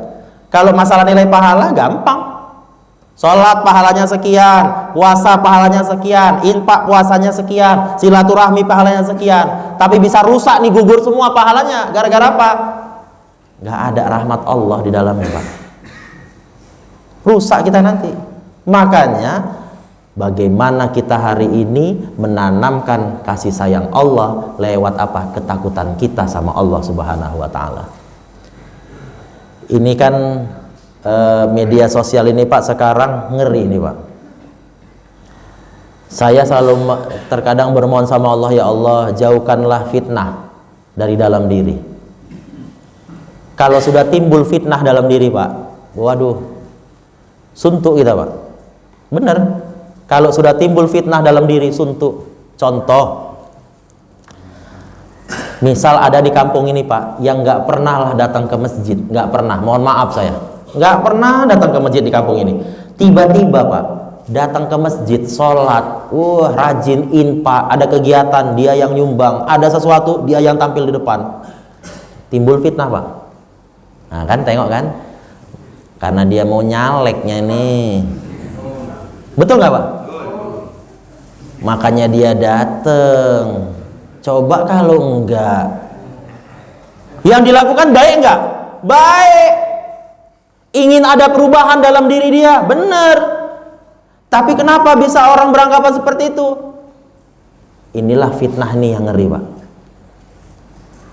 Kalau masalah nilai pahala gampang. Sholat pahalanya sekian, puasa pahalanya sekian, infak puasanya sekian, silaturahmi pahalanya sekian. Tapi bisa rusak nih, gugur semua pahalanya. Gara-gara apa? Nggak ada rahmat Allah di dalamnya, Pak. Rusak kita nanti. Makanya bagaimana kita hari ini menanamkan kasih sayang Allah lewat apa? Ketakutan kita sama Allah Subhanahu wa Ta'ala. Ini kan media sosial ini, Pak, sekarang ngeri nih, Pak. Saya selalu terkadang bermohon sama Allah, ya Allah, jauhkanlah fitnah dari dalam diri. Kalau sudah timbul fitnah dalam diri, Pak, waduh, suntuk kita, Pak. Bener, kalau sudah timbul fitnah dalam diri, suntuk. Contoh, misal ada di kampung ini, Pak, yang nggak pernah lah datang ke masjid, nggak pernah, mohon maaf saya, nggak pernah datang ke masjid di kampung ini. Tiba-tiba, Pak, datang ke masjid, sholat, rajin, infak, ada kegiatan, dia yang nyumbang, ada sesuatu, dia yang tampil di depan. Timbul fitnah, Pak. Nah kan, tengok kan, karena dia mau nyaleknya nih. Betul nggak, Pak? Makanya dia datang. Coba kalau enggak, yang dilakukan baik enggak? Baik. Ingin ada perubahan dalam diri dia, benar. Tapi kenapa bisa orang beranggapan seperti itu? Inilah fitnah nih yang ngeri, Pak.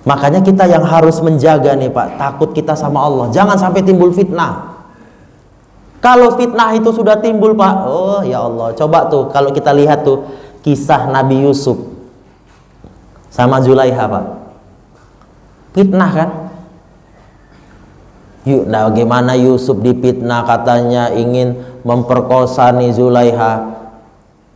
Makanya kita yang harus menjaga nih, Pak, takut kita sama Allah. Jangan sampai timbul fitnah. Kalau fitnah itu sudah timbul, Pak, oh ya Allah, coba tuh kalau kita lihat tuh kisah Nabi Yusuf sama Zulaiha, Pak. Fitnah kan? Yuk, nah bagaimana Yusuf dipitnah, katanya ingin memperkosa nih Zulaiha.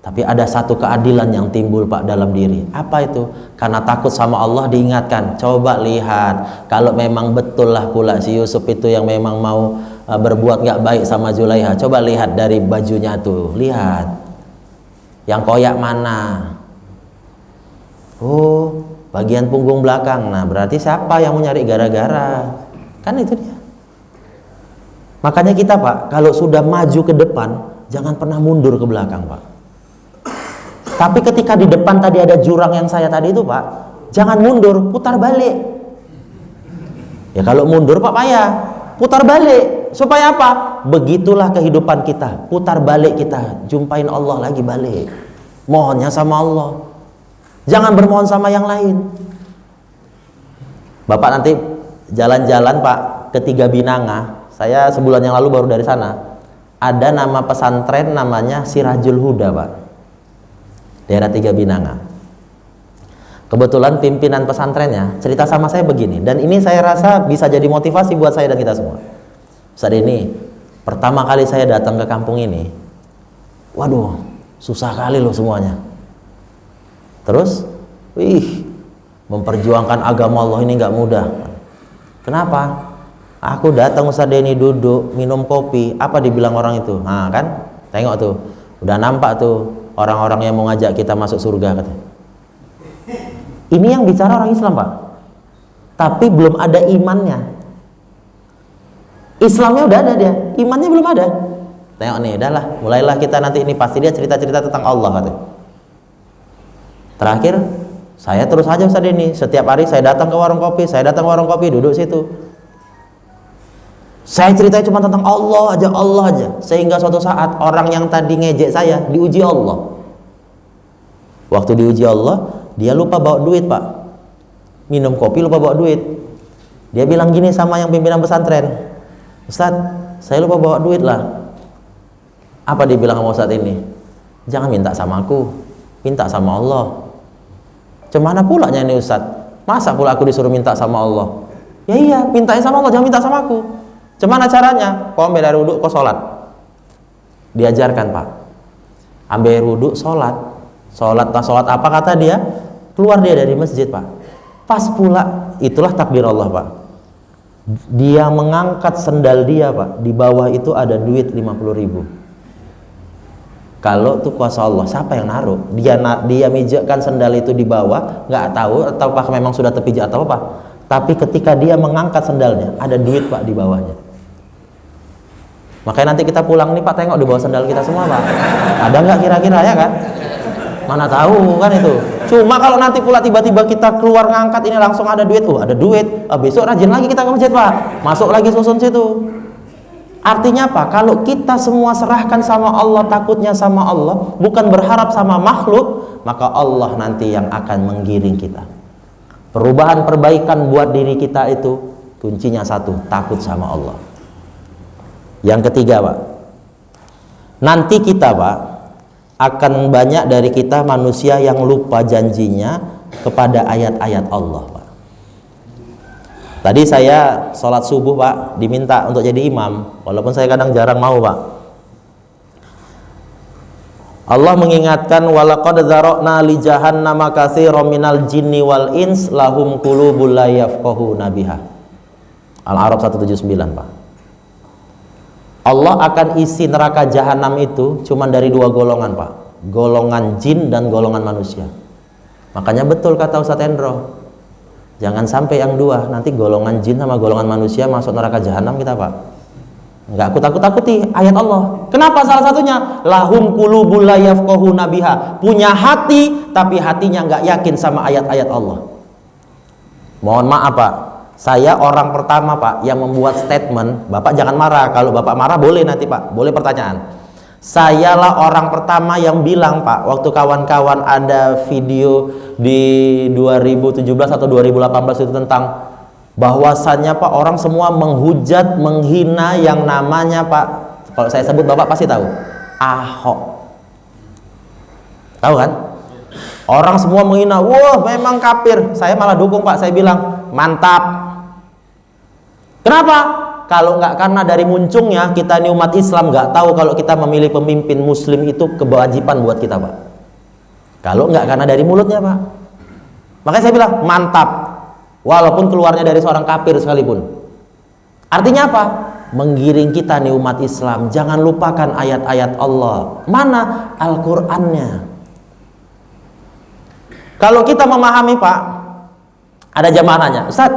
Tapi ada satu keadilan yang timbul, Pak, dalam diri. Apa itu? Karena takut sama Allah diingatkan. Coba lihat, kalau memang betul lah pula si Yusuf itu yang memang mau berbuat nggak baik sama Zulaiha. Coba lihat dari bajunya tuh, lihat. Yang koyak mana? Oh, bagian punggung belakang. Nah, berarti siapa yang mau nyari gara-gara? Kan itu dia. Makanya kita, Pak, kalau sudah maju ke depan, jangan pernah mundur ke belakang, Pak. Tapi ketika di depan tadi ada jurang yang saya tadi itu, Pak, jangan mundur, putar balik. Ya kalau mundur, Pak, payah. Putar balik. Supaya apa? Begitulah kehidupan kita. Putar balik kita. Jumpain Allah lagi balik. Mohonnya sama Allah. Jangan bermohon sama yang lain. Bapak nanti jalan-jalan, Pak, ke Tiga Binanga. Saya sebulan yang lalu baru dari sana. Ada nama pesantren namanya Sirajul Huda, Pak. Daerah Tiga Binanga. Kebetulan pimpinan pesantrennya cerita sama saya begini, dan ini saya rasa bisa jadi motivasi buat saya dan kita semua. Saat ini pertama kali saya datang ke kampung ini, waduh, susah kali loh semuanya. Terus, memperjuangkan agama Allah ini nggak mudah. Kenapa? Aku datang Ustaz Denny, duduk minum kopi, apa dibilang orang itu? Nah kan, tengok tuh, udah nampak tuh orang-orang yang mau ngajak kita masuk surga, katanya. Ini yang bicara orang Islam, Pak, tapi belum ada imannya. Islamnya udah ada dia, imannya belum ada. Tengok nih, udahlah, mulailah kita nanti ini pasti dia cerita-cerita tentang Allah, katanya. Terakhir, saya terus aja Ustaz ini, setiap hari saya datang ke warung kopi, duduk situ. Saya ceritanya cuma tentang Allah aja, sehingga suatu saat orang yang tadi ngejek saya diuji Allah. Waktu diuji Allah, dia lupa bawa duit, Pak. Minum kopi lupa bawa duit. Dia bilang gini sama yang pimpinan pesantren, Ustaz, saya lupa bawa duit lah. Apa dibilang sama Ustaz ini? Jangan minta sama aku, minta sama Allah. Cemana pulanya ini Ustaz? Masa pula aku disuruh minta sama Allah? Ya iya, mintain sama Allah, jangan minta sama aku. Cemana caranya? Kau ambil air wudhu, kau sholat. Diajarkan, Pak. Ambil air wudhu, sholat. Sholat apa kata dia? Keluar dia dari masjid, Pak. Pas pula, itulah takdir Allah, Pak. Dia mengangkat sendal dia Pak, di bawah itu ada duit 50.000. Kalau itu kuasa Allah, siapa yang naruh? Dia mijakkan sendal itu di bawah, nggak tahu ataukah memang sudah terpijak atau apa. Tapi ketika dia mengangkat sendalnya, ada duit Pak di bawahnya. Makanya nanti kita pulang nih Pak, tengok di bawah sendal kita semua Pak. Ada nggak kira-kira, ya kan? Mana tahu kan itu. Cuma kalau nanti pula tiba-tiba kita keluar ngangkat ini langsung ada duit, ada duit, besok rajin lagi kita ke masjid Pak, masuk lagi susun situ. Artinya apa? Kalau kita semua serahkan sama Allah, takutnya sama Allah, bukan berharap sama makhluk, maka Allah nanti yang akan menggiring kita. Perubahan perbaikan buat diri kita itu kuncinya satu, takut sama Allah. Yang ketiga Pak, nanti kita Pak akan banyak dari kita manusia yang lupa janjinya kepada ayat-ayat Allah Pak. Tadi saya sholat subuh Pak, diminta untuk jadi imam, walaupun saya kadang jarang mau Pak. Allah mengingatkan, walaqad dzara'na li jahannama katsiran minal jinni wal ins lahum qulubul la yafqahuna biha. Al-A'raf 179 Pak. Allah akan isi neraka jahanam itu cuma dari dua golongan Pak, golongan jin dan golongan manusia. Makanya betul kata Ustadz Hendro, jangan sampai yang dua, nanti golongan jin sama golongan manusia masuk neraka jahanam kita Pak. Nggak aku takut-takuti ayat Allah. Kenapa? Salah satunya lahum qulubul la yafqahuna biha, punya hati tapi hatinya nggak yakin sama ayat-ayat Allah. Mohon maaf Pak, saya orang pertama Pak yang membuat statement. Bapak jangan marah, kalau Bapak marah boleh nanti Pak, boleh pertanyaan. Sayalah orang pertama yang bilang Pak, waktu kawan-kawan ada video di 2017 atau 2018 itu tentang bahwasannya Pak orang semua menghujat, menghina yang namanya Pak, kalau saya sebut Bapak pasti tahu, Ahok. Tahu kan? Orang semua menghina, wah memang kafir. Saya malah dukung Pak, saya bilang mantap. Kenapa? Kalau nggak karena dari muncungnya kita ini umat Islam nggak tahu kalau kita memilih pemimpin Muslim itu kewajiban buat kita Pak. Kalau nggak karena dari mulutnya Pak. Makanya saya bilang mantap, walaupun keluarnya dari seorang kafir sekalipun. Artinya apa? Menggiring kita nih umat Islam, jangan lupakan ayat-ayat Allah. Mana Al-Qur'annya? Kalau kita memahami Pak, ada jamaah nanya, Ustaz,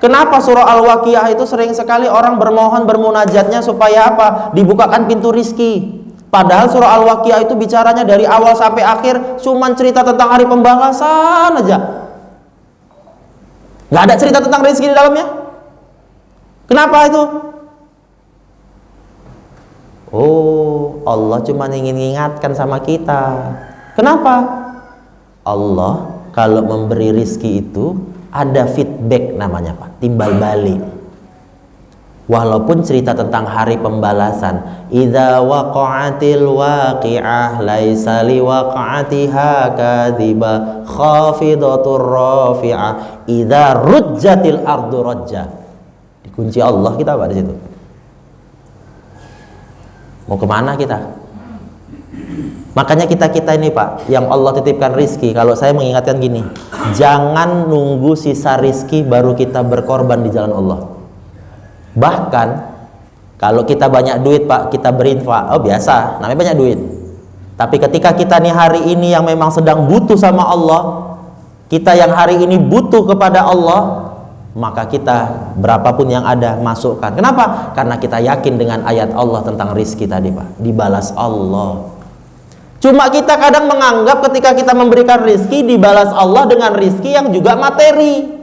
kenapa surah Al-Waqiah itu sering sekali orang bermohon bermunajatnya supaya apa? Dibukakan pintu rizki. Padahal surah Al-Waqiah itu bicaranya dari awal sampai akhir cuman cerita tentang hari pembalasan aja. Nggak ada cerita tentang rizki di dalamnya. Kenapa itu? Oh, Allah cuma ingin mengingatkan sama kita. Kenapa? Allah kalau memberi rizki itu ada feedback namanya Pak, timbal balik. Walaupun cerita tentang hari pembalasan, idza waqa'atil waqi'ah laisa liwaqa'atiha kadhiba khafidatur rafi'ah idza rujjatil ardu rajja. Dikunci Allah kita Pak di situ. Mau kemana kita? Makanya kita ini Pak, yang Allah titipkan rizki, kalau saya mengingatkan gini, jangan nunggu sisa rizki baru kita berkorban di jalan Allah. Bahkan kalau kita banyak duit Pak, kita berinfak, oh biasa, namanya banyak duit. Tapi ketika kita nih hari ini yang memang sedang butuh sama Allah, kita yang hari ini butuh kepada Allah, maka kita berapapun yang ada masukkan. Kenapa? Karena kita yakin dengan ayat Allah tentang rizki tadi Pak, dibalas Allah. Cuma kita kadang menganggap ketika kita memberikan rizki, dibalas Allah dengan rizki yang juga materi.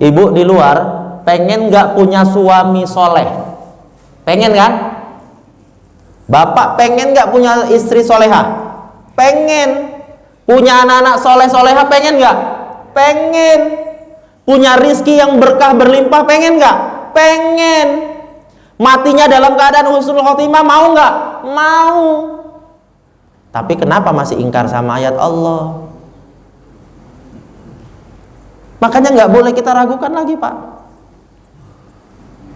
Ibu di luar pengen gak punya suami soleh? Pengen kan? Bapak pengen gak punya istri soleha? Pengen. Punya anak-anak soleh-soleha pengen gak? Pengen. Punya rizki yang berkah berlimpah pengen gak? Pengen. Matinya dalam keadaan husnul khotimah mau nggak? Mau. Tapi kenapa masih ingkar sama ayat Allah? Makanya nggak boleh kita ragukan lagi Pak.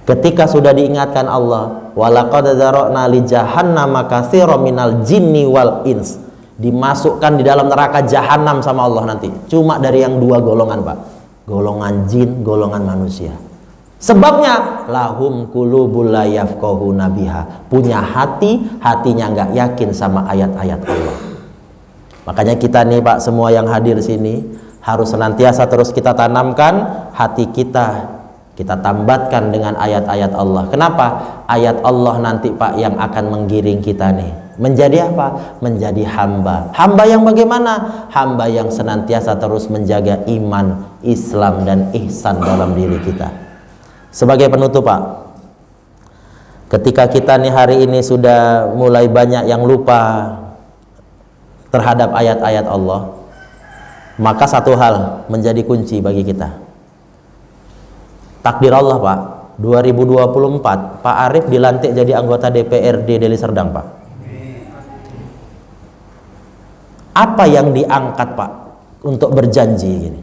Ketika sudah diingatkan Allah, walaqad dzara'na li jahannama katsiran minal jinni wal ins, dimasukkan di dalam neraka jahanam sama Allah nanti. Cuma dari yang dua golongan Pak. golongan jin, golongan manusia. Sebabnya lahum qulubul la yafqahuna biha, punya hati, hatinya nggak yakin sama ayat-ayat Allah. Makanya kita nih Pak, semua yang hadir sini harus senantiasa terus kita tanamkan hati kita tambatkan dengan ayat-ayat Allah. Kenapa? Ayat Allah nanti Pak yang akan menggiring kita nih menjadi apa? Menjadi hamba. Hamba yang bagaimana? Hamba yang senantiasa terus menjaga iman, Islam dan ihsan dalam diri kita. Sebagai penutup Pak, ketika kita nih hari ini sudah mulai banyak yang lupa terhadap ayat-ayat Allah, maka satu hal menjadi kunci bagi kita. Takdir Allah Pak, 2024 Pak Arif dilantik jadi anggota DPRD Deli Serdang Pak. Apa yang diangkat Pak untuk berjanji gini?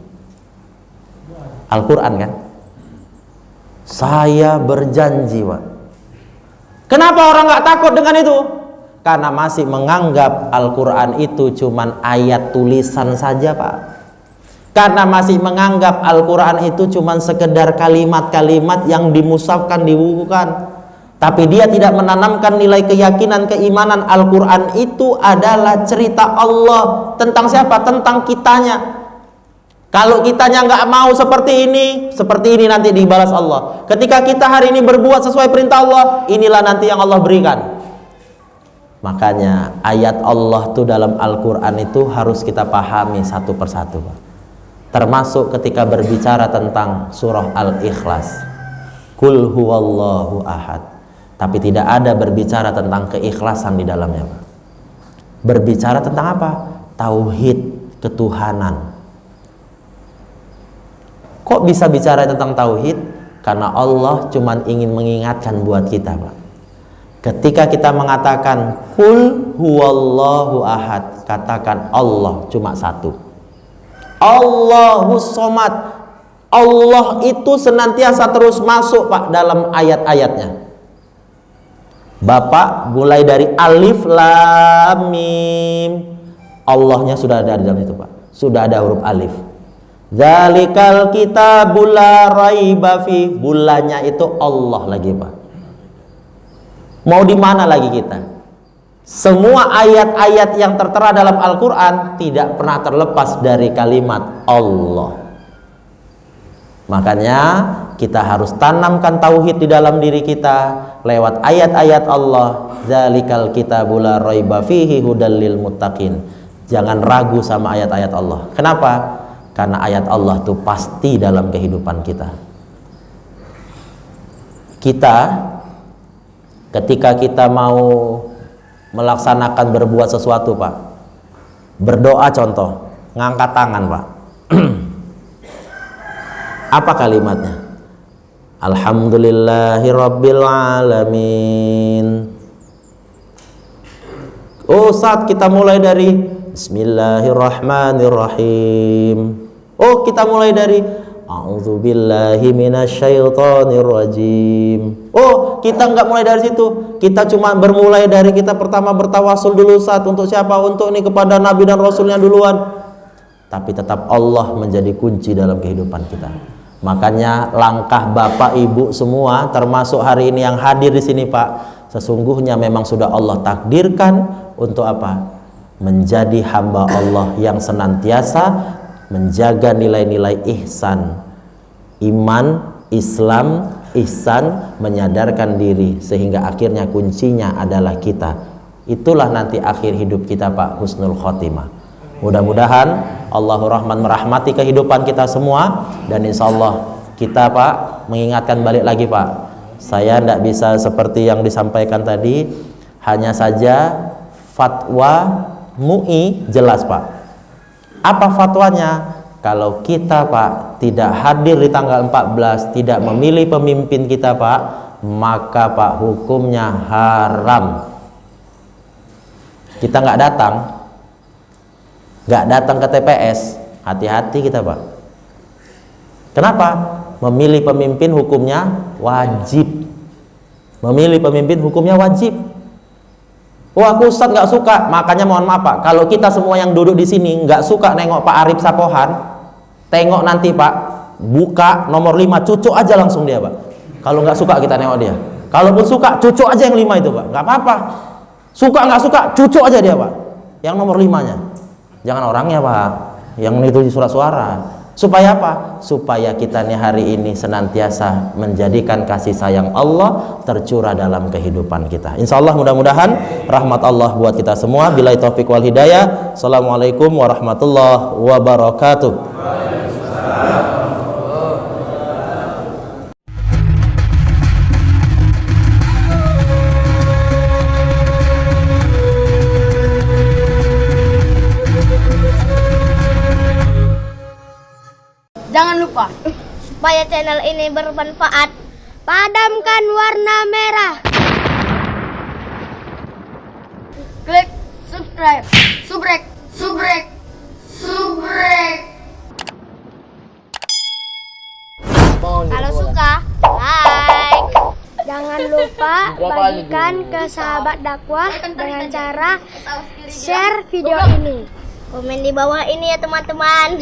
Al-Quran kan? Saya berjanji Pak. Kenapa orang nggak takut dengan itu? Karena masih menganggap Al-Quran itu cuman ayat tulisan saja Pak. Karena masih menganggap Al-Quran itu cuman sekedar kalimat-kalimat yang dimusafkan, dibukukan. Tapi dia tidak menanamkan nilai keyakinan, keimanan. Al-Quran itu adalah cerita Allah. Tentang siapa? Tentang kitanya. Kalau kitanya nggak mau seperti ini nanti dibalas Allah. Ketika kita hari ini berbuat sesuai perintah Allah, inilah nanti yang Allah berikan. Makanya ayat Allah tuh dalam Al-Quran itu harus kita pahami satu persatu Pak. Termasuk ketika berbicara tentang surah Al-Ikhlas, Qul huwallahu ahad. Tapi tidak ada berbicara tentang keikhlasan di dalamnya Pak. Berbicara tentang apa? Tauhid, ketuhanan. Kok bisa bicara tentang tauhid? Karena Allah cuma ingin mengingatkan buat kita Pak. Ketika kita mengatakan Qul huwallahu ahad, katakan Allah cuma satu. Allahus somad. Allah itu senantiasa terus masuk Pak dalam ayat-ayatnya. Bapak mulai dari alif lam mim, Allahnya sudah ada di dalam itu Pak. Sudah ada huruf alif. Dzalikal kitabul la raiba fi, bulannya itu Allah lagi Pak. Mau di mana lagi kita? Semua ayat-ayat yang tertera dalam Al-Quran tidak pernah terlepas dari kalimat Allah. Makanya kita harus tanamkan tauhid di dalam diri kita lewat ayat-ayat Allah. Dzalikal kitabul la raiba fihi hudal lil muttaqin. Jangan ragu sama ayat-ayat Allah. Kenapa? Karena ayat Allah itu pasti dalam kehidupan kita. Ketika kita mau melaksanakan berbuat sesuatu Pak, berdoa contoh, ngangkat tangan Pak. Apa kalimatnya? Alhamdulillahirabbil alamin. Oh, saat kita mulai dari Bismillahirrahmanirrahim. Oh, kita mulai dari A'udzubillahi minasyaitonirrajim. Oh, kita nggak mulai dari situ. Kita cuma bermulai dari kita pertama bertawasul dulu saat untuk siapa? Untuk ini kepada Nabi dan Rasulnya duluan. Tapi tetap Allah menjadi kunci dalam kehidupan kita. Makanya langkah Bapak Ibu semua, termasuk hari ini yang hadir di sini Pak, sesungguhnya memang sudah Allah takdirkan untuk apa? Menjadi hamba Allah yang senantiasa menjaga nilai-nilai ihsan, iman, Islam, ihsan, menyadarkan diri, sehingga akhirnya kuncinya adalah kita. Itulah nanti akhir hidup kita Pak, husnul khotimah. Mudah-mudahan Allahur Rahman merahmati kehidupan kita semua, dan insya Allah kita Pak mengingatkan balik lagi Pak, saya tidak bisa seperti yang disampaikan tadi, hanya saja fatwa MUI jelas Pak. Apa fatwanya? Kalau kita Pak tidak hadir di tanggal 14, tidak memilih pemimpin kita Pak, maka Pak hukumnya haram. Kita nggak datang ke TPS, hati-hati kita Pak. Kenapa? Memilih pemimpin hukumnya wajib. Memilih pemimpin hukumnya wajib. Wah, aku Ustadz nggak suka, makanya mohon maaf Pak, kalau kita semua yang duduk di sini nggak suka nengok Pak Arif Sapohan, tengok nanti Pak buka nomor 5, cucuk aja langsung dia, Pak. Kalau nggak suka kita nengok dia. Kalaupun suka, cucuk aja yang 5 itu, Pak. Nggak apa-apa. Suka nggak suka, cucuk aja dia, Pak. Yang nomor 5-nya. Jangan orangnya, Pak. Yang itu di surat suara. Supaya apa? Supaya kita nih hari ini senantiasa menjadikan kasih sayang Allah tercurah dalam kehidupan kita. Insya Allah mudah-mudahan rahmat Allah buat kita semua. Billahi taufiq wal hidayah. Assalamualaikum warahmatullahi wabarakatuh. Jangan lupa, supaya channel ini bermanfaat, padamkan warna merah. Klik subscribe, subrek. Kalau suka, like. Jangan lupa bagikan ke sahabat dakwah dengan cara share video ini. Komen di bawah ini ya teman-teman.